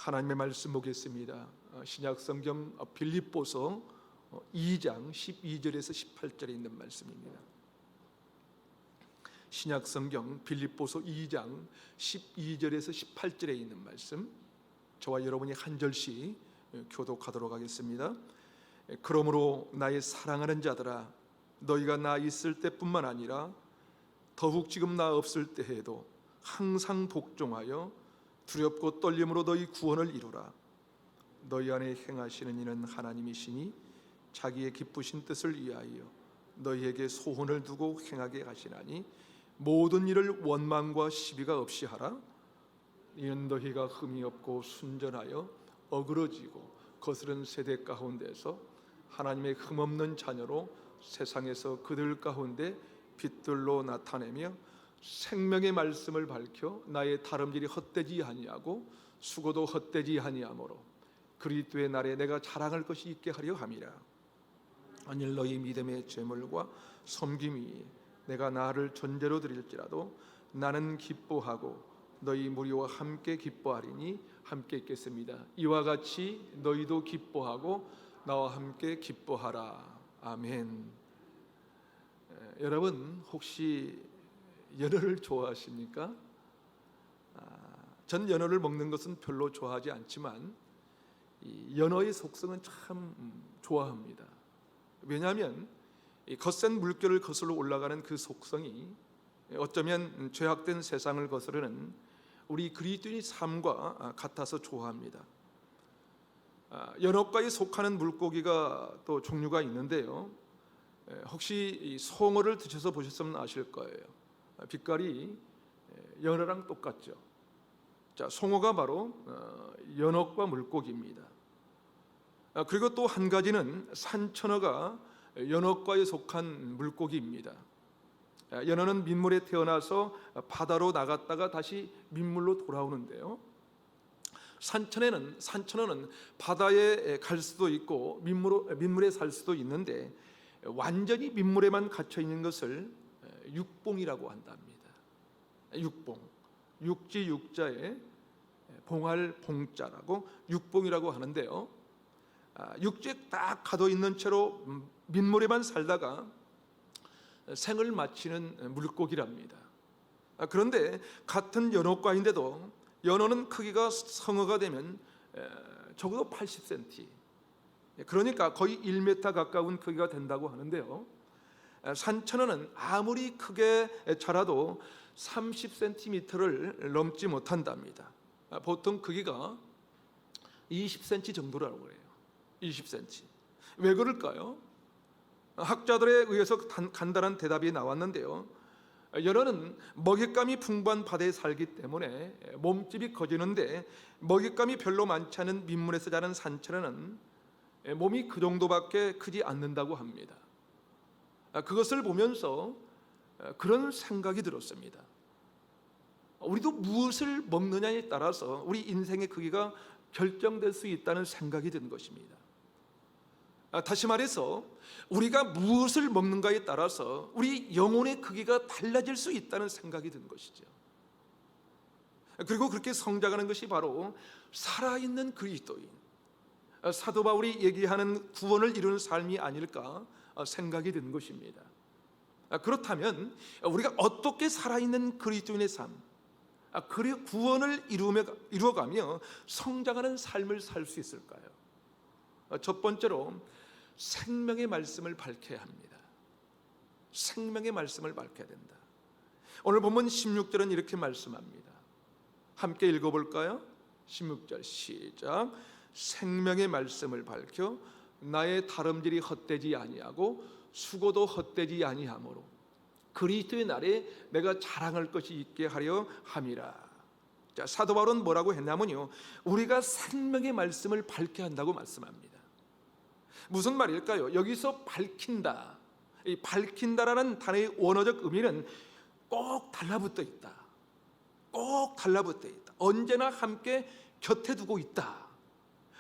하나님의 말씀 보겠습니다. 신약 성경 빌립보서 2장 12절에서 18절에 있는 말씀입니다. 신약 성경 빌립보서 2장 12절에서 18절에 있는 말씀, 저와 여러분이 한 절씩 교독하도록 하겠습니다. 그러므로 나의 사랑하는 자들아, 너희가 나 있을 때뿐만 아니라 더욱 지금 나 없을 때에도 항상 복종하여 두렵고 떨림으로 너희 구원을 이루라. 너희 안에 행하시는 이는 하나님이시니 자기의 기쁘신 뜻을 위하여 너희에게 소원을 두고 행하게 하시나니 모든 일을 원망과 시비가 없이 하라. 이는 너희가 흠이 없고 순전하여 어그러지고 거스른 세대 가운데서 하나님의 흠없는 자녀로 세상에서 그들 가운데 빛들로 나타내며 생명의 말씀을 밝혀 나의 다름질이 헛되지 아니하고 수고도 헛되지 아니하므로 그리스도의 날에 내가 자랑할 것이 있게 하려 함이라. 만일 너희 믿음의 제물과 섬김이 내가 나를 전제로 드릴지라도 나는 기뻐하고 너희 무리와 함께 기뻐하리니 함께 있겠습니다. 이와 같이 너희도 기뻐하고 나와 함께 기뻐하라. 아멘. 여러분 혹시 연어를 좋아하십니까? 전 연어를 먹는 것은 별로 좋아하지 않지만 이 연어의 속성은 참 좋아합니다. 왜냐하면 이 거센 물결을 거슬러 올라가는 그 속성이 어쩌면 죄악된 세상을 거스르는 우리 그리스도인의 삶과 같아서 좋아합니다. 연어과에 속하는 물고기가 또 종류가 있는데요, 혹시 이 송어를 드셔서 보셨으면 아실 거예요. 빛깔이 연어랑 똑같죠. 자, 송어가 바로 연어과 물고기입니다. 그리고 또 한 가지는 산천어가 연어과에 속한 물고기입니다. 연어는 민물에 태어나서 바다로 나갔다가 다시 민물로 돌아오는데요, 산천어는 바다에 갈 수도 있고 민물에 살 수도 있는데 완전히 민물에만 갇혀 있는 것을 육봉이라고 한답니다. 육봉, 육지 육자에 봉할 봉자라고 육봉이라고 하는데요, 육지에 딱 가둬 있는 채로 민물에만 살다가 생을 마치는 물고기랍니다. 그런데 같은 연어과인데도 연어는 크기가 성어가 되면 적어도 80cm, 그러니까 거의 1m 가까운 크기가 된다고 하는데요, 산천어는 아무리 크게 자라도 30cm를 넘지 못한답니다. 보통 크기가 20cm 정도라고 해요. 20cm. 왜 그럴까요? 학자들에 의해서 간단한 대답이 나왔는데요, 연어는 먹잇감이 풍부한 바다에 살기 때문에 몸집이 커지는데 먹잇감이 별로 많지 않은 민물에서 자란 산천어는 몸이 그 정도밖에 크지 않는다고 합니다. 그것을 보면서 그런 생각이 들었습니다. 우리도 무엇을 먹느냐에 따라서 우리 인생의 크기가 결정될 수 있다는 생각이 든 것입니다. 다시 말해서 우리가 무엇을 먹는가에 따라서 우리 영혼의 크기가 달라질 수 있다는 생각이 든 것이죠. 그리고 그렇게 성장하는 것이 바로 살아있는 그리스도인, 사도 바울이 얘기하는 구원을 이루는 삶이 아닐까 생각이 든 것입니다. 그렇다면 우리가 어떻게 살아있는 그리스도인의 삶, 그리고 구원을 이루어가며 성장하는 삶을 살 수 있을까요? 첫 번째로 생명의 말씀을 밝혀야 합니다. 생명의 말씀을 밝혀야 된다. 오늘 본문 16절은 이렇게 말씀합니다. 함께 읽어볼까요? 16절 시작. 생명의 말씀을 밝혀 나의 다름질이 헛되지 아니하고 수고도 헛되지 아니하므로 그리스도의 날에 내가 자랑할 것이 있게 하려 함이라. 자, 사도 바울은 뭐라고 했냐면요, 우리가 생명의 말씀을 밝혀야 한다고 말씀합니다. 무슨 말일까요? 여기서 밝힌다, 이 밝힌다라는 단어의 원어적 의미는 꼭 달라붙어 있다, 꼭 달라붙어 있다, 언제나 함께 곁에 두고 있다,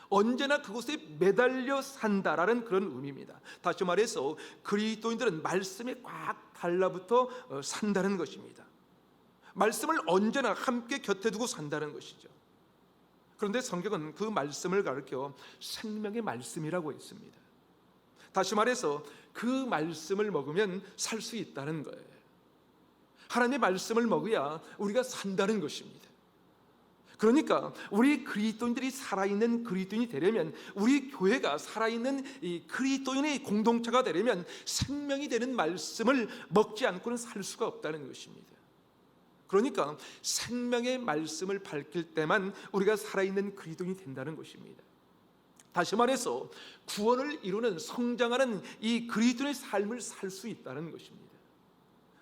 언제나 그곳에 매달려 산다라는 그런 의미입니다. 다시 말해서 그리스도인들은 말씀에 꽉 달라붙어 산다는 것입니다. 말씀을 언제나 함께 곁에 두고 산다는 것이죠. 그런데 성경은 그 말씀을 가르쳐 생명의 말씀이라고 했습니다. 다시 말해서 그 말씀을 먹으면 살 수 있다는 거예요. 하나님의 말씀을 먹어야 우리가 산다는 것입니다. 그러니까 우리 그리스도인들이 살아있는 그리스도인이 되려면, 우리 교회가 살아있는 이 그리스도인의 공동체가 되려면 생명이 되는 말씀을 먹지 않고는 살 수가 없다는 것입니다. 그러니까 생명의 말씀을 밝힐 때만 우리가 살아있는 그리스도인이 된다는 것입니다. 다시 말해서 구원을 이루는 성장하는 이 그리스도의 삶을 살 수 있다는 것입니다.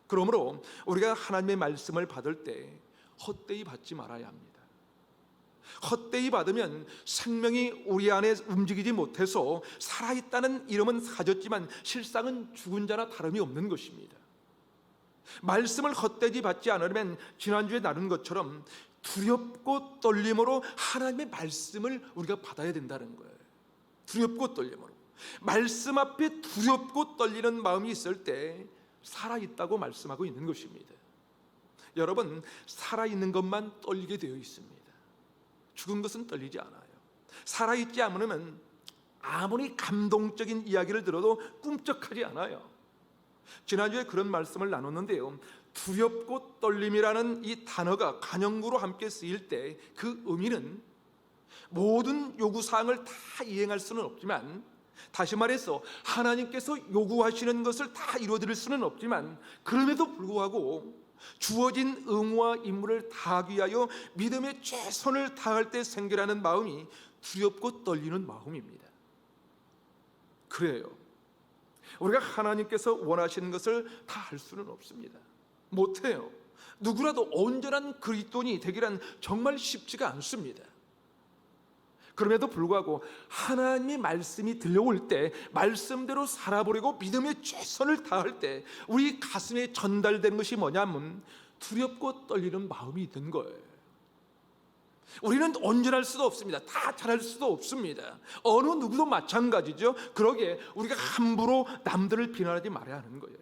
그러므로 우리가 하나님의 말씀을 받을 때 헛되이 받지 말아야 합니다. 헛되이 받으면 생명이 우리 안에 움직이지 못해서 살아있다는 이름은 가졌지만 실상은 죽은 자나 다름이 없는 것입니다. 말씀을 헛되이 받지 않으려면 지난주에 나눈 것처럼 두렵고 떨림으로 하나님의 말씀을 우리가 받아야 된다는 거예요. 두렵고 떨림으로. 말씀 앞에 두렵고 떨리는 마음이 있을 때 살아있다고 말씀하고 있는 것입니다. 여러분, 살아있는 것만 떨리게 되어 있습니다. 죽은 것은 떨리지 않아요. 살아있지 않으면 아무리 감동적인 이야기를 들어도 꿈쩍하지 않아요. 지난주에 그런 말씀을 나눴는데요, 두렵고 떨림이라는 이 단어가 간형구로 함께 쓰일 때 그 의미는 모든 요구사항을 다 이행할 수는 없지만, 다시 말해서 하나님께서 요구하시는 것을 다 이루어드릴 수는 없지만, 그럼에도 불구하고 주어진 의무와 임무를 다하기 위하여 믿음의 최선을 다할 때 생겨나는 마음이 두렵고 떨리는 마음입니다. 그래요. 우리가 하나님께서 원하시는 것을 다 할 수는 없습니다. 못해요. 누구라도 온전한 그리스도인이 되기란 정말 쉽지가 않습니다. 그럼에도 불구하고 하나님의 말씀이 들려올 때 말씀대로 살아보려고 믿음의 최선을 다할 때 우리 가슴에 전달되는 것이 뭐냐면 두렵고 떨리는 마음이 있는 거예요. 우리는 온전할 수도 없습니다. 다 잘할 수도 없습니다. 어느 누구도 마찬가지죠. 그러기에 우리가 함부로 남들을 비난하지 말아야 하는 거예요.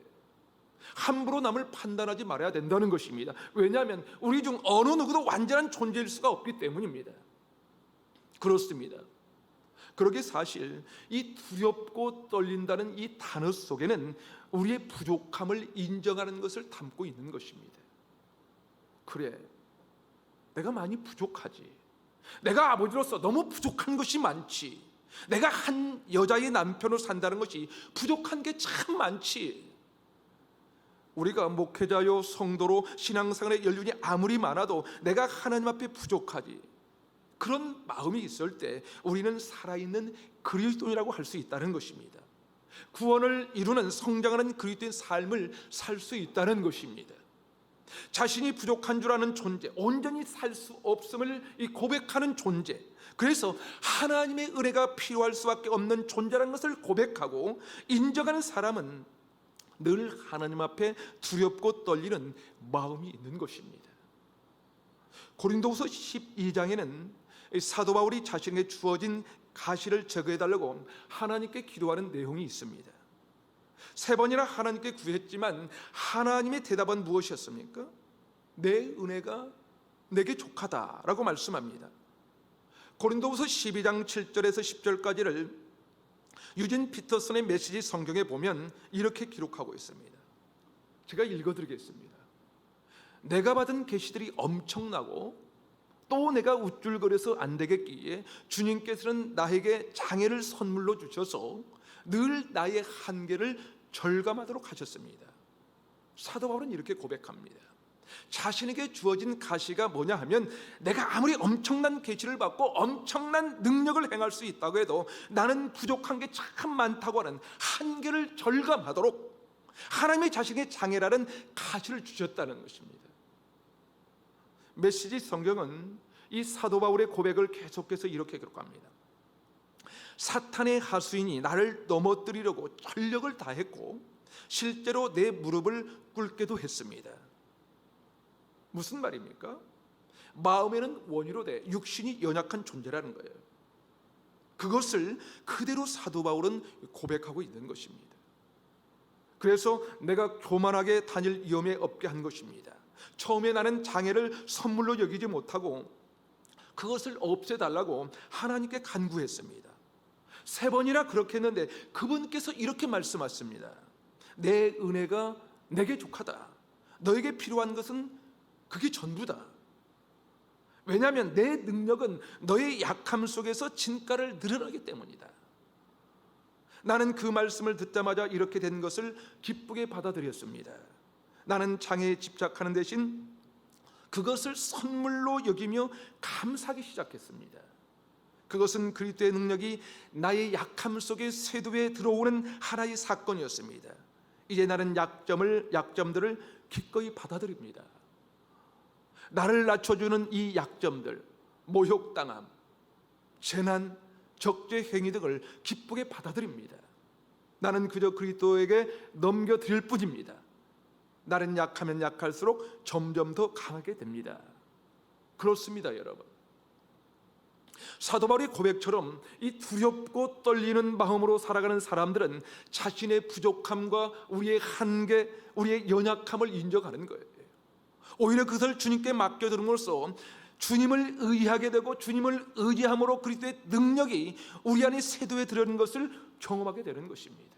함부로 남을 판단하지 말아야 된다는 것입니다. 왜냐하면 우리 중 어느 누구도 완전한 존재일 수가 없기 때문입니다. 그렇습니다. 그러기에 사실 이 두렵고 떨린다는 이 단어 속에는 우리의 부족함을 인정하는 것을 담고 있는 것입니다. 그래, 내가 많이 부족하지. 내가 아버지로서 너무 부족한 것이 많지. 내가 한 여자의 남편으로 산다는 것이 부족한 게 참 많지. 우리가 목회자요 성도로 신앙생활의 연륜이 아무리 많아도 내가 하나님 앞에 부족하지. 그런 마음이 있을 때 우리는 살아있는 그리스도인이라고 할 수 있다는 것입니다. 구원을 이루는 성장하는 그리스도인 삶을 살 수 있다는 것입니다. 자신이 부족한 줄 아는 존재, 온전히 살 수 없음을 고백하는 존재, 그래서 하나님의 은혜가 필요할 수밖에 없는 존재라는 것을 고백하고 인정하는 사람은 늘 하나님 앞에 두렵고 떨리는 마음이 있는 것입니다. 고린도후서 12장에는 사도 바울이 자신에게 주어진 가시를 제거해달라고 하나님께 기도하는 내용이 있습니다. 3번이나 하나님께 구했지만 하나님의 대답은 무엇이었습니까? 내 은혜가 내게 족하다라고 말씀합니다. 고린도후서 12장 7절에서 10절까지를 유진 피터슨의 메시지 성경에 보면 이렇게 기록하고 있습니다. 제가 읽어드리겠습니다. 내가 받은 계시들이 엄청나고 또 내가 우쭐거려서 안 되겠기에 주님께서는 나에게 장애를 선물로 주셔서 늘 나의 한계를 절감하도록 하셨습니다. 사도 바울은 이렇게 고백합니다. 자신에게 주어진 가시가 뭐냐 하면, 내가 아무리 엄청난 계시를 받고 엄청난 능력을 행할 수 있다고 해도 나는 부족한 게 참 많다고 하는 한계를 절감하도록 하나님의 자신의 장애라는 가시를 주셨다는 것입니다. 메시지 성경은 이 사도 바울의 고백을 계속해서 이렇게 기록합니다. 사탄의 하수인이 나를 넘어뜨리려고 전력을 다했고 실제로 내 무릎을 꿇게도 했습니다. 무슨 말입니까? 마음에는 원이로 돼 육신이 연약한 존재라는 거예요. 그것을 그대로 사도 바울은 고백하고 있는 것입니다. 그래서 내가 교만하게 다닐 위험에 없게 한 것입니다. 처음에 나는 장애를 선물로 여기지 못하고 그것을 없애달라고 하나님께 간구했습니다. 3번이나 그렇게 했는데 그분께서 이렇게 말씀하십니다. 내 은혜가 내게 족하다. 너에게 필요한 것은 그게 전부다. 왜냐하면 내 능력은 너의 약함 속에서 진가를 늘어나기 때문이다. 나는 그 말씀을 듣자마자 이렇게 된 것을 기쁘게 받아들였습니다. 나는 장애에 집착하는 대신 그것을 선물로 여기며 감사하기 시작했습니다. 그것은 그리스도의 능력이 나의 약함 속에 쇄도에 들어오는 하나의 사건이었습니다. 이제 나는 약점들을 기꺼이 받아들입니다. 나를 낮춰주는 이 약점들, 모욕당함, 재난, 적재 행위 등을 기쁘게 받아들입니다. 나는 그저 그리스도에게 넘겨드릴 뿐입니다. 나는 약하면 약할수록 점점 더 강하게 됩니다. 그렇습니다, 여러분. 사도 바울의 고백처럼 이 두렵고 떨리는 마음으로 살아가는 사람들은 자신의 부족함과 우리의 한계, 우리의 연약함을 인정하는 거예요. 오히려 그것을 주님께 맡겨드림으로써 주님을 의하게 되고 주님을 의지함으로 그리스도의 능력이 우리 안에 쇄도에 들어오는 것을 경험하게 되는 것입니다.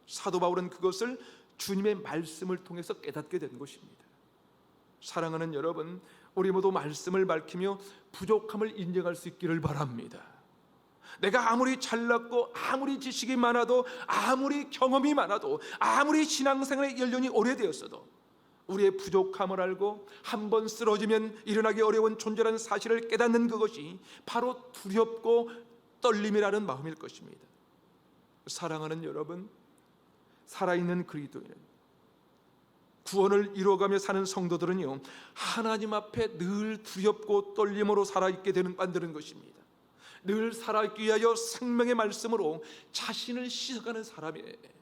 사도 바울은 그것을 주님의 말씀을 통해서 깨닫게 되는 것입니다. 사랑하는 여러분, 우리 모두 말씀을 밝히며 부족함을 인정할 수 있기를 바랍니다. 내가 아무리 잘났고 아무리 지식이 많아도 아무리 경험이 많아도 아무리 신앙생활의 연륜이 오래되었어도 우리의 부족함을 알고 한번 쓰러지면 일어나기 어려운 존재라는 사실을 깨닫는 그것이 바로 두렵고 떨림이라는 마음일 것입니다. 사랑하는 여러분, 살아있는 그리스도인은, 구원을 이루어가며 사는 성도들은요, 하나님 앞에 늘 두렵고 떨림으로 살아있게 만드는 것입니다. 늘 살아있기 위하여 생명의 말씀으로 자신을 씻어가는 사람이에요.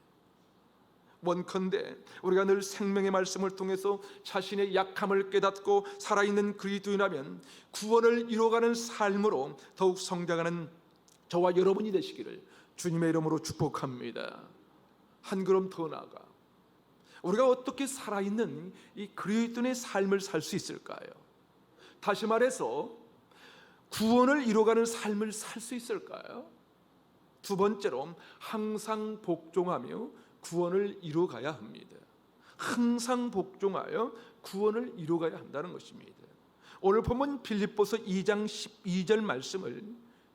원컨대 우리가 늘 생명의 말씀을 통해서 자신의 약함을 깨닫고 살아있는 그리스도인이라면 구원을 이루어가는 삶으로 더욱 성장하는 저와 여러분이 되시기를 주님의 이름으로 축복합니다. 한 걸음 더 나아가 우리가 어떻게 살아있는 이 그리스도인의 삶을 살 수 있을까요? 다시 말해서 구원을 이루어가는 삶을 살 수 있을까요? 두 번째로 항상 복종하며 구원을 이루어가야 합니다. 항상 복종하여 구원을 이루어가야 한다는 것입니다. 오늘 본문 빌립보서 2장 12절 말씀을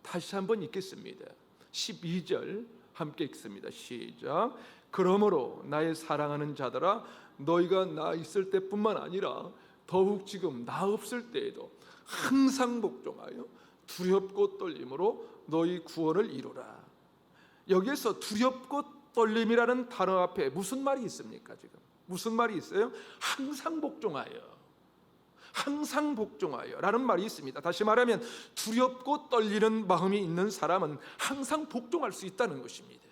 다시 한번 읽겠습니다. 12절 함께 읽습니다. 시작. 그러므로 나의 사랑하는 자들아, 너희가 나 있을 때뿐만 아니라 더욱 지금 나 없을 때에도 항상 복종하여 두렵고 떨림으로 너희 구원을 이루라. 여기에서 두렵고 떨림이라는 단어 앞에 무슨 말이 있습니까? 지금 무슨 말이 있어요? 항상 복종하여, 항상 복종하여 라는 말이 있습니다. 다시 말하면 두렵고 떨리는 마음이 있는 사람은 항상 복종할 수 있다는 것입니다.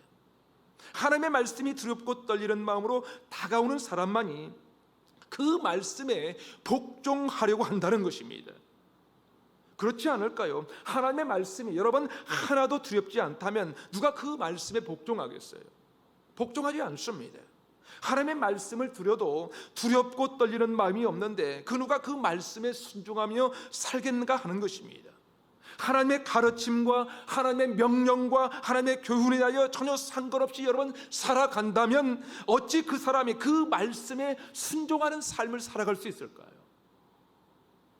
하나님의 말씀이 두렵고 떨리는 마음으로 다가오는 사람만이 그 말씀에 복종하려고 한다는 것입니다. 그렇지 않을까요? 하나님의 말씀이 여러분 하나도 두렵지 않다면 누가 그 말씀에 복종하겠어요? 복종하지 않습니다. 하나님의 말씀을 들어도 두렵고 떨리는 마음이 없는데 그 누가 그 말씀에 순종하며 살겠는가 하는 것입니다. 하나님의 가르침과 하나님의 명령과 하나님의 교훈에 대하여 전혀 상관없이 여러분 살아간다면 어찌 그 사람이 그 말씀에 순종하는 삶을 살아갈 수 있을까요?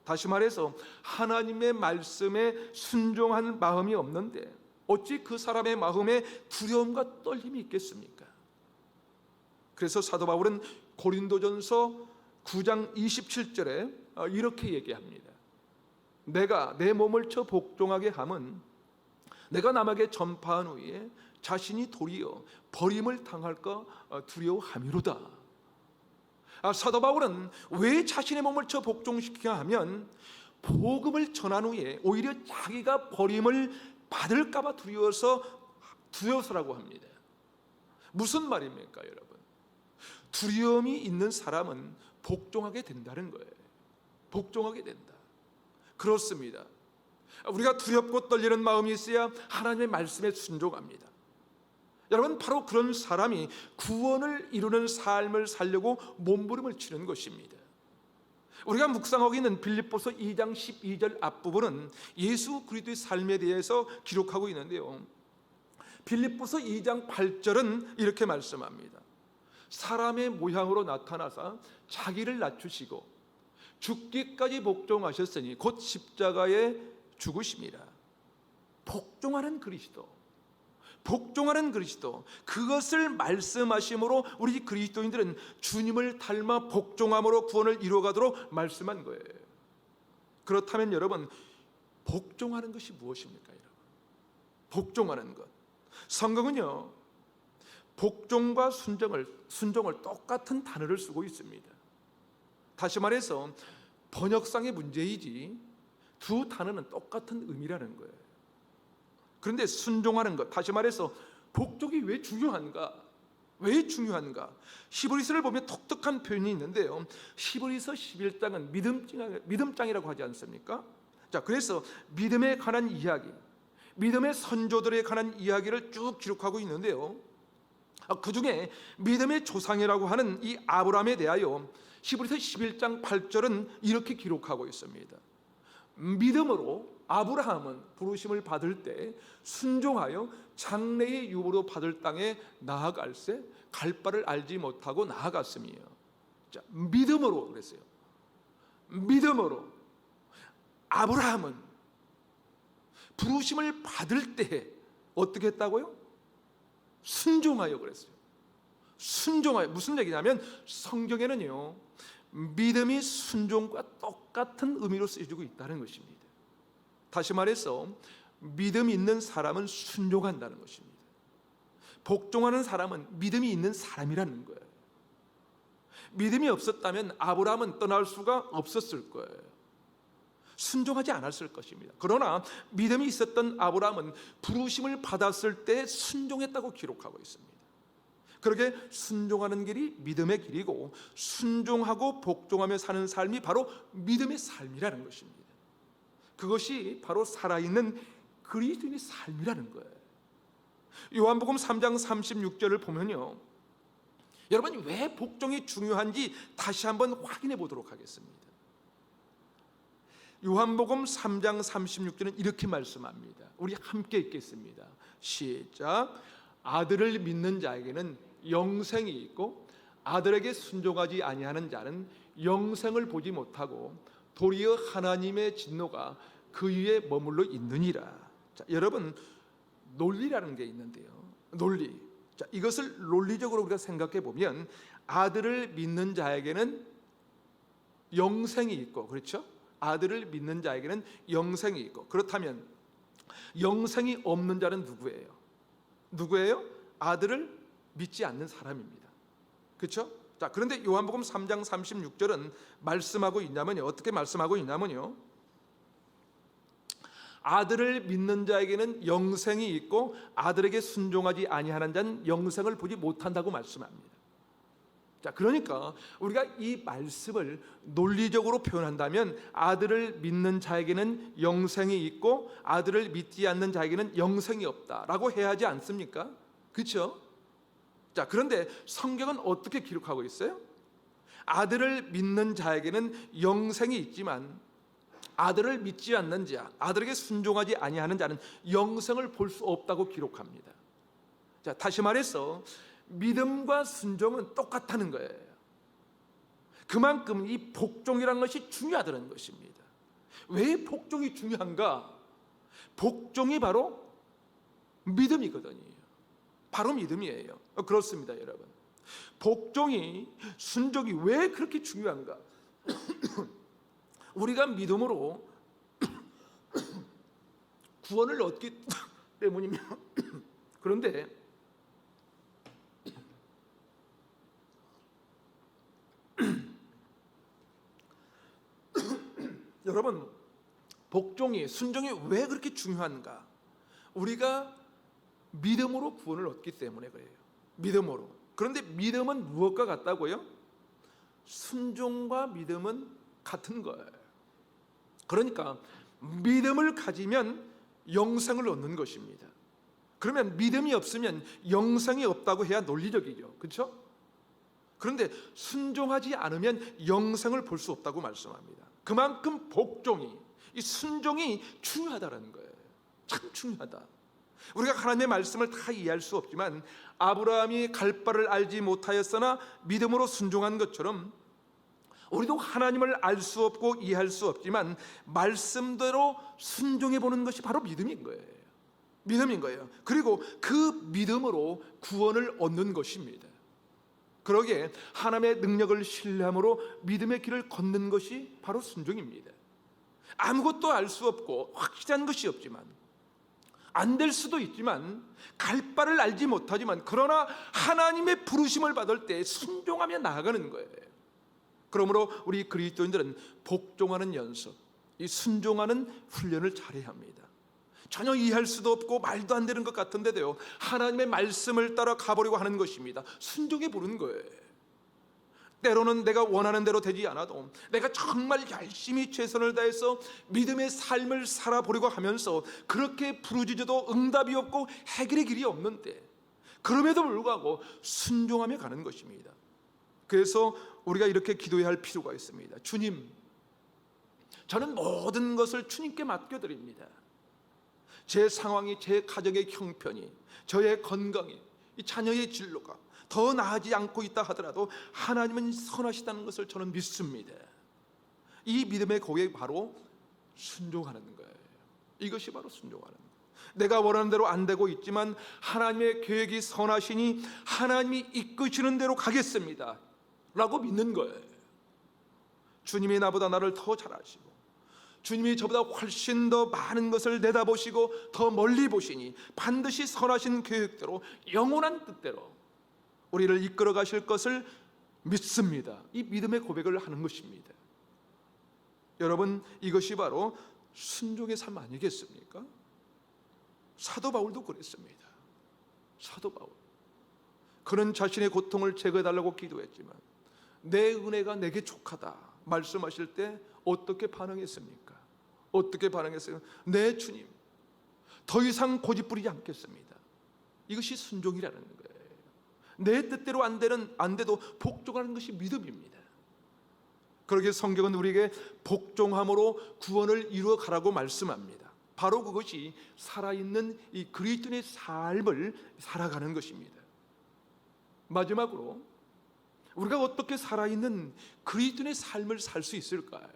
다시 말해서 하나님의 말씀에 순종하는 마음이 없는데 어찌 그 사람의 마음에 두려움과 떨림이 있겠습니까? 그래서 사도 바울은 고린도전서 9장 27절에 이렇게 얘기합니다. 내가 내 몸을 쳐 복종하게 함은 내가 남에게 전파한 후에 자신이 도리어 버림을 당할까 두려워함이로다. 사도 바울은 왜 자신의 몸을 쳐 복종시키냐 하면 복음을 전한 후에 오히려 자기가 버림을 받을까 봐 두려워서라고 합니다. 무슨 말입니까, 여러분? 두려움이 있는 사람은 복종하게 된다는 거예요. 복종하게 된다. 그렇습니다. 우리가 두렵고 떨리는 마음이 있어야 하나님의 말씀에 순종합니다. 여러분, 바로 그런 사람이 구원을 이루는 삶을 살려고 몸부림을 치는 것입니다. 우리가 묵상하고 있는 빌립보서 2장 12절 앞부분은 예수 그리스도의 삶에 대해서 기록하고 있는데요, 빌립보서 2장 8절은 이렇게 말씀합니다. 사람의 모양으로 나타나사 자기를 낮추시고 죽기까지 복종하셨으니 곧 십자가에 죽으심이라. 복종하는 그리스도, 복종하는 그리스도, 그것을 말씀하심으로 우리 그리스도인들은 주님을 닮아 복종함으로 구원을 이루어가도록 말씀한 거예요. 그렇다면 여러분, 복종하는 것이 무엇입니까? 여러분, 복종하는 것, 성경은요 복종과 순종을 똑같은 단어를 쓰고 있습니다. 다시 말해서 번역상의 문제이지 두 단어는 똑같은 의미라는 거예요. 그런데 순종하는 것, 다시 말해서 복종이 왜 중요한가? 왜 중요한가? 히브리서를 보면 독특한 표현이 있는데요, 히브리서 11장은 믿음장이라고 하지 않습니까? 자, 그래서 믿음에 관한 이야기, 믿음의 선조들에 관한 이야기를 쭉 기록하고 있는데요, 그 중에 믿음의 조상이라고 하는 이 아브라함에 대하여 히브리서 11장 8절은 이렇게 기록하고 있습니다. 믿음으로 아브라함은 부르심을 받을 때 순종하여 장래의 유업으로 받을 땅에 나아갈새 갈 바를 알지 못하고 나아갔음이에요. 자, 믿음으로 그랬어요. 믿음으로 아브라함은 부르심을 받을 때 어떻게 했다고요? 순종하여 그랬어요. 순종하여, 무슨 얘기냐면 성경에는요 믿음이 순종과 똑같은 의미로 쓰여지고 있다는 것입니다. 다시 말해서 믿음 있는 사람은 순종한다는 것입니다. 복종하는 사람은 믿음이 있는 사람이라는 거예요. 믿음이 없었다면 아브라함은 떠날 수가 없었을 거예요. 순종하지 않았을 것입니다. 그러나 믿음이 있었던 아브라함은 부르심을 받았을 때 순종했다고 기록하고 있습니다. 그렇게 순종하는 길이 믿음의 길이고 순종하고 복종하며 사는 삶이 바로 믿음의 삶이라는 것입니다. 그것이 바로 살아있는 그리스도인의 삶이라는 거예요. 요한복음 3장 36절을 보면요, 여러분 왜 복종이 중요한지 다시 한번 확인해 보도록 하겠습니다. 요한복음 3장 36절은 이렇게 말씀합니다. 우리 함께 읽겠습니다. 시작. 아들을 믿는 자에게는 영생이 있고 아들에게 순종하지 아니하는 자는 영생을 보지 못하고 도리어 하나님의 진노가 그 위에 머물러 있느니라. 자, 여러분 논리라는 게 있는데요, 논리. 자, 이것을 논리적으로 우리가 생각해 보면 아들을 믿는 자에게는 영생이 있고, 그렇죠? 아들을 믿는 자에게는 영생이 있고, 그렇다면 영생이 없는 자는 누구예요? 누구예요? 아들을 믿지 않는 사람입니다. 그렇죠? 자, 그런데 요한복음 3장 36절은 말씀하고 있냐면요, 어떻게 말씀하고 있냐면요, 아들을 믿는 자에게는 영생이 있고 아들에게 순종하지 아니하는 자는 영생을 보지 못한다고 말씀합니다. 자, 그러니까 우리가 이 말씀을 논리적으로 표현한다면 아들을 믿는 자에게는 영생이 있고 아들을 믿지 않는 자에게는 영생이 없다라고 해야 하지 않습니까? 그렇죠? 자, 그런데 성경은 어떻게 기록하고 있어요? 아들을 믿는 자에게는 영생이 있지만 아들을 믿지 않는 자, 아들에게 순종하지 아니하는 자는 영생을 볼 수 없다고 기록합니다. 자, 다시 말해서 믿음과 순종은 똑같다는 거예요. 그만큼 이 복종이라는 것이 중요하다는 것입니다. 왜 복종이 중요한가? 복종이 바로 믿음이거든요. 바로 믿음이에요. 그렇습니다, 여러분. 복종이, 순종이 왜 그렇게 중요한가? 우리가 믿음으로 구원을 얻기 때문이며 그런데 여러분, 복종이, 순종이 왜 그렇게 중요한가? 우리가 믿음으로 구원을 얻기 때문에 그래요. 믿음으로. 그런데 믿음은 무엇과 같다고요? 순종과 믿음은 같은 거예요. 그러니까 믿음을 가지면 영생을 얻는 것입니다. 그러면 믿음이 없으면 영생이 없다고 해야 논리적이죠. 그렇죠? 그런데 순종하지 않으면 영생을 볼 수 없다고 말씀합니다. 그만큼 복종이, 이 순종이 중요하다는 거예요. 참 중요하다. 우리가 하나님의 말씀을 다 이해할 수 없지만 아브라함이 갈 바를 알지 못하였으나 믿음으로 순종한 것처럼 우리도 하나님을 알 수 없고 이해할 수 없지만 말씀대로 순종해 보는 것이 바로 믿음인 거예요. 믿음인 거예요. 그리고 그 믿음으로 구원을 얻는 것입니다. 그러기에 하나님의 능력을 신뢰함으로 믿음의 길을 걷는 것이 바로 순종입니다. 아무것도 알 수 없고 확실한 것이 없지만, 안 될 수도 있지만, 갈 바를 알지 못하지만, 그러나 하나님의 부르심을 받을 때 순종하며 나아가는 거예요. 그러므로 우리 그리스도인들은 복종하는 연습, 이 순종하는 훈련을 잘해야 합니다. 전혀 이해할 수도 없고 말도 안 되는 것 같은데도요, 하나님의 말씀을 따라 가보려고 하는 것입니다. 순종해 보는 거예요. 때로는 내가 원하는 대로 되지 않아도 내가 정말 열심히 최선을 다해서 믿음의 삶을 살아보려고 하면서 그렇게 부르짖어도 응답이 없고 해결의 길이 없는데, 그럼에도 불구하고 순종하며 가는 것입니다. 그래서 우리가 이렇게 기도해야 할 필요가 있습니다. 주님, 저는 모든 것을 주님께 맡겨드립니다. 제 상황이, 제 가정의 형편이, 저의 건강이, 이 자녀의 진로가 더 나아지지 않고 있다 하더라도 하나님은 선하시다는 것을 저는 믿습니다. 이 믿음의 고백이 바로 순종하는 거예요. 이것이 바로 순종하는 거예요. 내가 원하는 대로 안 되고 있지만 하나님의 계획이 선하시니 하나님이 이끄시는 대로 가겠습니다 라고 믿는 거예요. 주님이 나보다 나를 더 잘 아시고 주님이 저보다 훨씬 더 많은 것을 내다보시고 더 멀리 보시니 반드시 선하신 계획대로, 영원한 뜻대로 우리를 이끌어 가실 것을 믿습니다. 이 믿음의 고백을 하는 것입니다. 여러분, 이것이 바로 순종의 삶 아니겠습니까? 사도 바울도 그랬습니다. 사도 바울, 그는 자신의 고통을 제거해달라고 기도했지만 내 은혜가 내게 족하다 말씀하실 때 어떻게 반응했습니까? 어떻게 반응했어요? 네 주님, 더 이상 고집부리지 않겠습니다. 이것이 순종이라는 거예요. 내 뜻대로 안 돼도 복종하는 것이 믿음입니다. 그러기에 성경은 우리에게 복종함으로 구원을 이루어 가라고 말씀합니다. 바로 그것이 살아있는 이 그리스도인의 삶을 살아가는 것입니다. 마지막으로 우리가 어떻게 살아있는 그리스도인의 삶을 살 수 있을까요?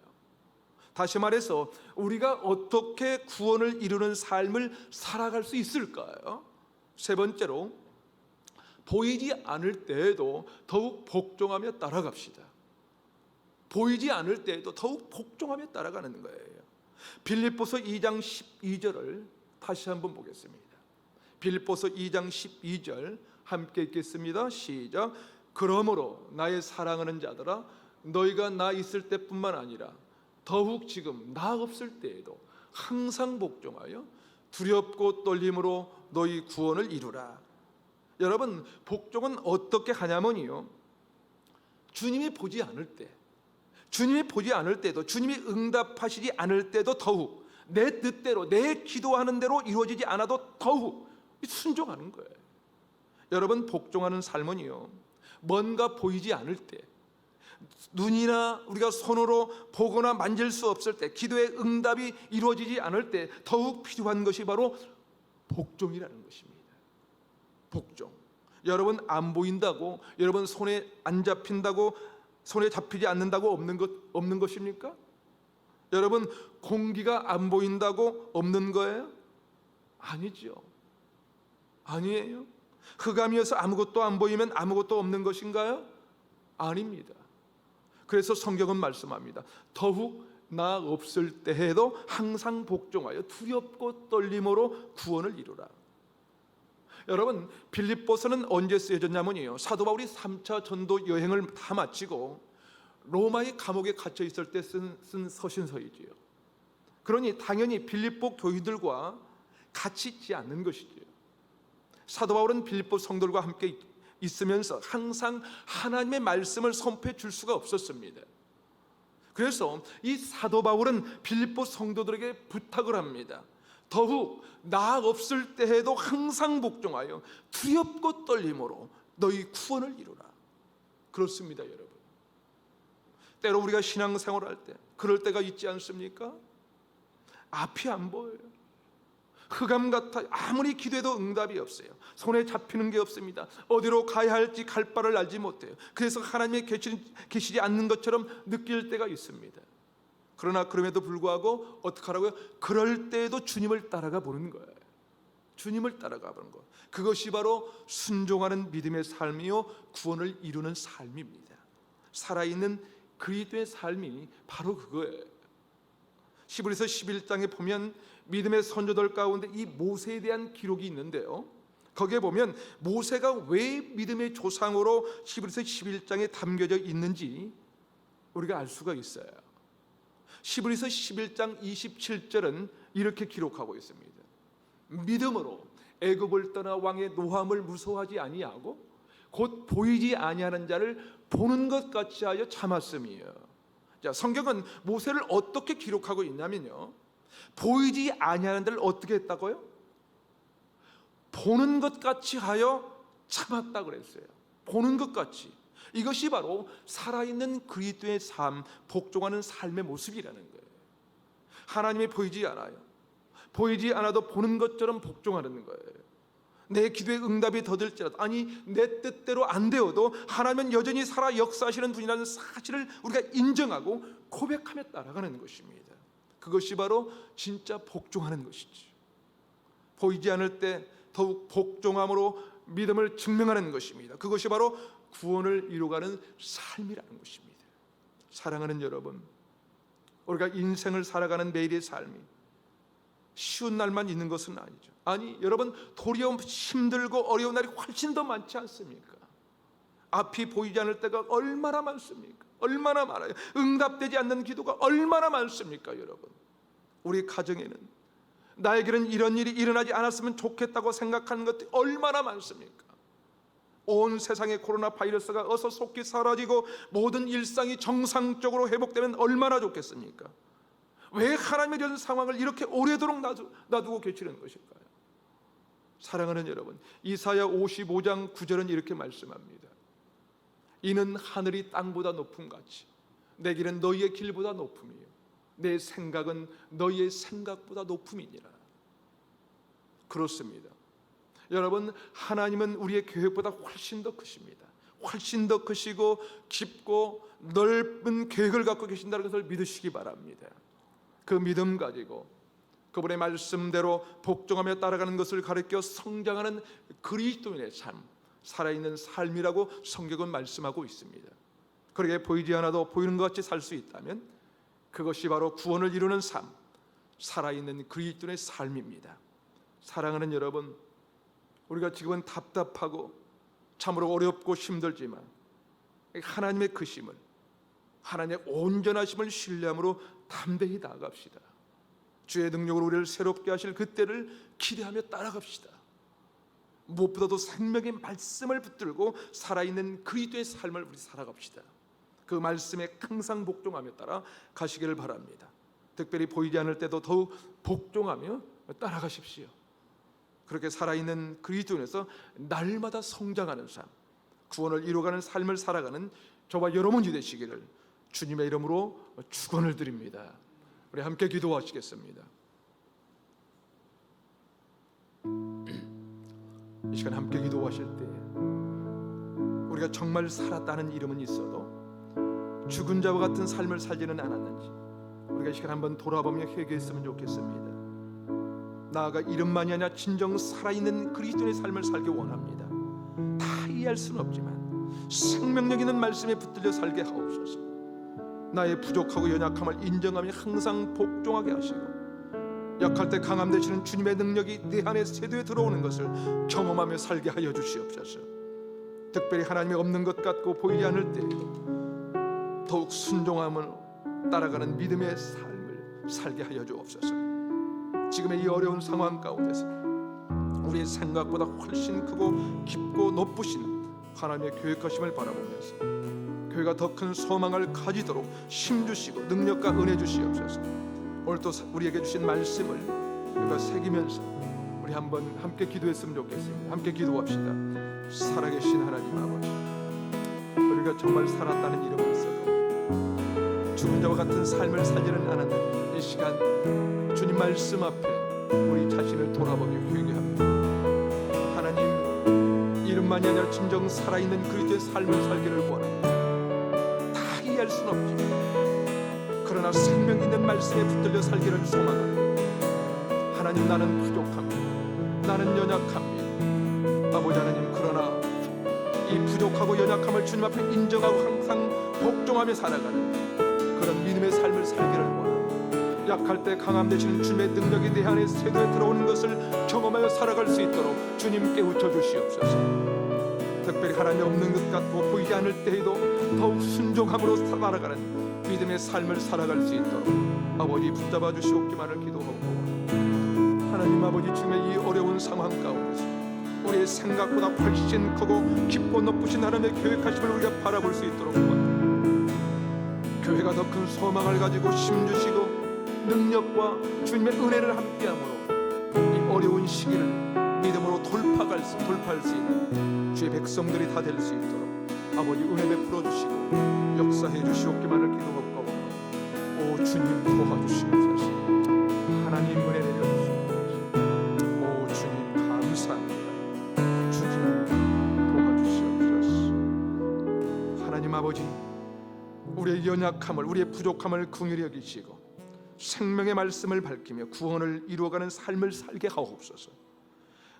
다시 말해서 우리가 어떻게 구원을 이루는 삶을 살아갈 수 있을까요? 세 번째로, 보이지 않을 때에도 더욱 복종하며 따라갑시다. 보이지 않을 때에도 더욱 복종하며 따라가는 거예요. 빌립보서 2장 12절을 다시 한번 보겠습니다. 빌립보서 2장 12절 함께 읽겠습니다. 시작. 그러므로 나의 사랑하는 자들아, 너희가 나 있을 때뿐만 아니라 더욱 지금 나 없을 때에도 항상 복종하여 두렵고 떨림으로 너희 구원을 이루라. 여러분, 복종은 어떻게 하냐면요, 주님이 보지 않을 때, 주님이 보지 않을 때도, 주님이 응답하시지 않을 때도 더욱 내 뜻대로, 내 기도하는 대로 이루어지지 않아도 더욱 순종하는 거예요. 여러분, 복종하는 삶은요, 뭔가 보이지 않을 때, 눈이나 우리가 손으로 보거나 만질 수 없을 때, 기도의 응답이 이루어지지 않을 때 더욱 필요한 것이 바로 복종이라는 것입니다. 복종. 여러분, 안 보인다고, 여러분 손에 안 잡힌다고, 손에 잡히지 않는다고 없는 것입니까? 여러분, 공기가 안 보인다고 없는 거예요? 아니죠. 아니에요. 흑암이어서 아무것도 안 보이면 아무것도 없는 것인가요? 아닙니다. 그래서 성경은 말씀합니다. 더욱 나 없을 때에도 항상 복종하여 두렵고 떨림으로 구원을 이루라. 여러분, 빌립보서는 언제 쓰여졌냐면요, 사도 바울이 3차 전도 여행을 다 마치고 로마의 감옥에 갇혀 있을 때 쓴 서신서이지요. 그러니 당연히 빌립보 교인들과 같이 있지 않는 것이지요. 사도 바울은 빌립보 성도들과 함께 있으면서 항상 하나님의 말씀을 선포해 줄 수가 없었습니다. 그래서 이 사도 바울은 빌립보 성도들에게 부탁을 합니다. 더욱 나 없을 때에도 항상 복종하여 두렵고 떨림으로 너희 구원을 이루라. 그렇습니다, 여러분. 때로 우리가 신앙생활을 할 때 그럴 때가 있지 않습니까? 앞이 안 보여요. 흑암 같아요. 아무리 기도해도 응답이 없어요. 손에 잡히는 게 없습니다. 어디로 가야 할지 갈 바를 알지 못해요. 그래서 하나님의 계시지 않는 것처럼 느낄 때가 있습니다. 그러나 그럼에도 불구하고 어떻게 하라고요? 그럴 때에도 주님을 따라가 보는 거예요. 주님을 따라가 보는 것. 그것이 바로 순종하는 믿음의 삶이요 구원을 이루는 삶입니다. 살아있는 그리스도의 삶이 바로 그거예요. 히브리서 11장에 보면 믿음의 선조들 가운데 이 모세에 대한 기록이 있는데요, 거기에 보면 모세가 왜 믿음의 조상으로 히브리서 11장에 담겨져 있는지 우리가 알 수가 있어요. 히브리서 11장 27절은 이렇게 기록하고 있습니다. 믿음으로 애굽을 떠나 왕의 노함을 무서워하지 아니하고 곧 보이지 아니하는 자를 보는 것 같이 하여 참았음이요. 자, 성경은 모세를 어떻게 기록하고 있냐면요, 보이지 아니하는 자를 어떻게 했다고요? 보는 것 같이 하여 참았다 그랬어요. 보는 것 같이. 이것이 바로 살아있는 그리스도의 삶, 복종하는 삶의 모습이라는 거예요. 하나님이 보이지 않아요. 보이지 않아도 보는 것처럼 복종하는 거예요. 내 기도의 응답이 더딜지라도, 아니 내 뜻대로 안 되어도 하나님은 여전히 살아 역사하시는 분이라는 사실을 우리가 인정하고 고백하며 따라가는 것입니다. 그것이 바로 진짜 복종하는 것이지. 보이지 않을 때 더욱 복종함으로 믿음을 증명하는 것입니다. 그것이 바로 구원을 이루어가는 삶이라는 것입니다. 사랑하는 여러분, 우리가 인생을 살아가는 매일의 삶이 쉬운 날만 있는 것은 아니죠. 아니 여러분, 도리어 힘들고 어려운 날이 훨씬 더 많지 않습니까? 앞이 보이지 않을 때가 얼마나 많습니까? 얼마나 많아요. 응답되지 않는 기도가 얼마나 많습니까? 여러분, 우리 가정에는 나에게는 이런 일이 일어나지 않았으면 좋겠다고 생각하는 것들이 얼마나 많습니까? 온 세상의 코로나 바이러스가 어서 속히 사라지고 모든 일상이 정상적으로 회복되면 얼마나 좋겠습니까? 왜 하나님의 이런 상황을 이렇게 오래도록 놔두고 계시는 것일까요? 사랑하는 여러분, 이사야 55장 9절은 이렇게 말씀합니다. 이는 하늘이 땅보다 높음 같이 내 길은 너희의 길보다 높음이요 내 생각은 너희의 생각보다 높음이니라. 그렇습니다. 여러분, 하나님은 우리의 계획보다 훨씬 더 크십니다. 훨씬 더 크시고 깊고 넓은 계획을 갖고 계신다는 것을 믿으시기 바랍니다. 그 믿음 가지고 그분의 말씀대로 복종하며 따라가는 것을 가르쳐 성장하는 그리스도인의 삶, 살아있는 삶이라고 성경은 말씀하고 있습니다. 그렇게 보이지 않아도 보이는 것 같이 살 수 있다면 그것이 바로 구원을 이루는 삶, 살아있는 그리스도인의 삶입니다. 사랑하는 여러분, 우리가 지금은 답답하고 참으로 어렵고 힘들지만 하나님의 크심을, 하나님의 온전하심을 신뢰함으로 담대히 나아갑시다. 주의 능력으로 우리를 새롭게 하실 그때를 기대하며 따라갑시다. 무엇보다도 생명의 말씀을 붙들고 살아있는 그리스도의 삶을 우리 살아갑시다. 그 말씀에 항상 복종하며 따라 가시기를 바랍니다. 특별히 보이지 않을 때도 더욱 복종하며 따라가십시오. 그렇게 살아있는 그리스도인에서 날마다 성장하는 삶, 구원을 이루어가는 삶을 살아가는 저와 여러분이 되시기를 주님의 이름으로 축원을 드립니다. 우리 함께 기도하시겠습니다. 이 시간 함께 기도하실 때 우리가 정말 살았다는 이름은 있어도 죽은 자와 같은 삶을 살지는 않았는지 우리가 이 시간 한번 돌아보며 회개했으면 좋겠습니다. 나아가 이름만이 아니라 진정 살아있는 그리스도의 삶을 살기 원합니다. 다 이해할 수는 없지만 생명력 있는 말씀에 붙들려 살게 하옵소서. 나의 부족하고 연약함을 인정하며 항상 복종하게 하시고 약할 때 강함 되시는 주님의 능력이 내 안에 세도에 들어오는 것을 경험하며 살게 하여 주시옵소서. 특별히 하나님이 없는 것 같고 보이지 않을 때에도 더욱 순종함으로 따라가는 믿음의 삶을 살게 하여 주옵소서. 지금의 이 어려운 상황 가운데서 우리의 생각보다 훨씬 크고 깊고 높으신 하나님의 계획하심을 바라보면서 교회가 더 큰 소망을 가지도록 힘주시고 능력과 은혜 주시옵소서. 오늘 또 우리에게 주신 말씀을 우리가 새기면서 우리 한번 함께 기도했으면 좋겠습니다. 함께 기도합시다. 살아계신 하나님 아버지, 우리가 정말 살았다는 이름을 써도 죽은 자와 같은 삶을 살지는 않았는 이 시간 주님 말씀 앞에 우리 자신을 돌아보며 회개합니다. 하나님, 이름만이 아니라 진정 살아있는 그리스도의 삶을 살기를 원합니다. 다 이해할 수는 없지만 그러나 생명 있는 말씀에 붙들려 살기를 소망합니다. 하나님, 나는 부족합니다. 나는 연약합니다. 아버지 하나님, 그러나 이 부족하고 연약함을 주님 앞에 인정하고 항상 복종하며 살아가는 그런 믿음의 삶을 살기를 원합니다. 약할 때 강함 되시는 주님의 능력이 내 안에 세도에 들어오는 것을 경험하여 살아갈 수 있도록 주님 깨우쳐 주시옵소서. 특별히 하나님 없는 것 같고 보이지 않을 때에도 더욱 순종함으로 살아가는 믿음의 삶을 살아갈 수 있도록 아버지 붙잡아 주시옵기만을 기도하고, 하나님 아버지, 주님의 이 어려운 상황 가운데서 우리의 생각보다 훨씬 크고 깊고 높으신 하나님의 계획하심을 우리가 바라볼 수 있도록 도와주옵소서. 교회가 더 큰 소망을 가지고 힘주시고 능력과 주님의 은혜를 함께함으로 이 어려운 시기를 믿음으로 돌파할 수 있는 주의 백성들이 다 될 수 있도록 아버지 은혜 베풀어 주시고 역사해 주시옵기만을 기도하옵고, 오 주님 도와주시옵소서. 하나님 은혜 내려주시옵소서. 오 주님 감사합니다. 주님 도와주시옵소서. 하나님 아버지, 우리의 연약함을, 우리의 부족함을 긍휼히 여기시고 생명의 말씀을 밝히며 구원을 이루어가는 삶을 살게 하옵소서.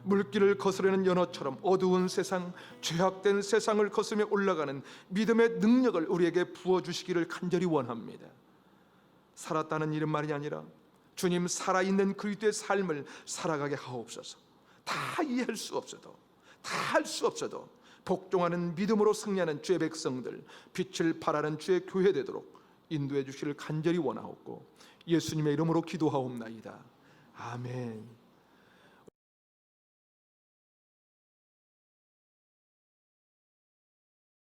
물길을 거스르는 연어처럼 어두운 세상, 죄악된 세상을 거스며 올라가는 믿음의 능력을 우리에게 부어주시기를 간절히 원합니다. 살았다는 이름만이 아니라 주님 살아있는 그리스도의 삶을 살아가게 하옵소서. 다 이해할 수 없어도, 다 할 수 없어도 복종하는 믿음으로 승리하는 주의 백성들, 빛을 발하는 주의 교회 되도록 인도해 주시기를 간절히 원하옵고 예수님의 이름으로 기도하옵나이다. 아멘.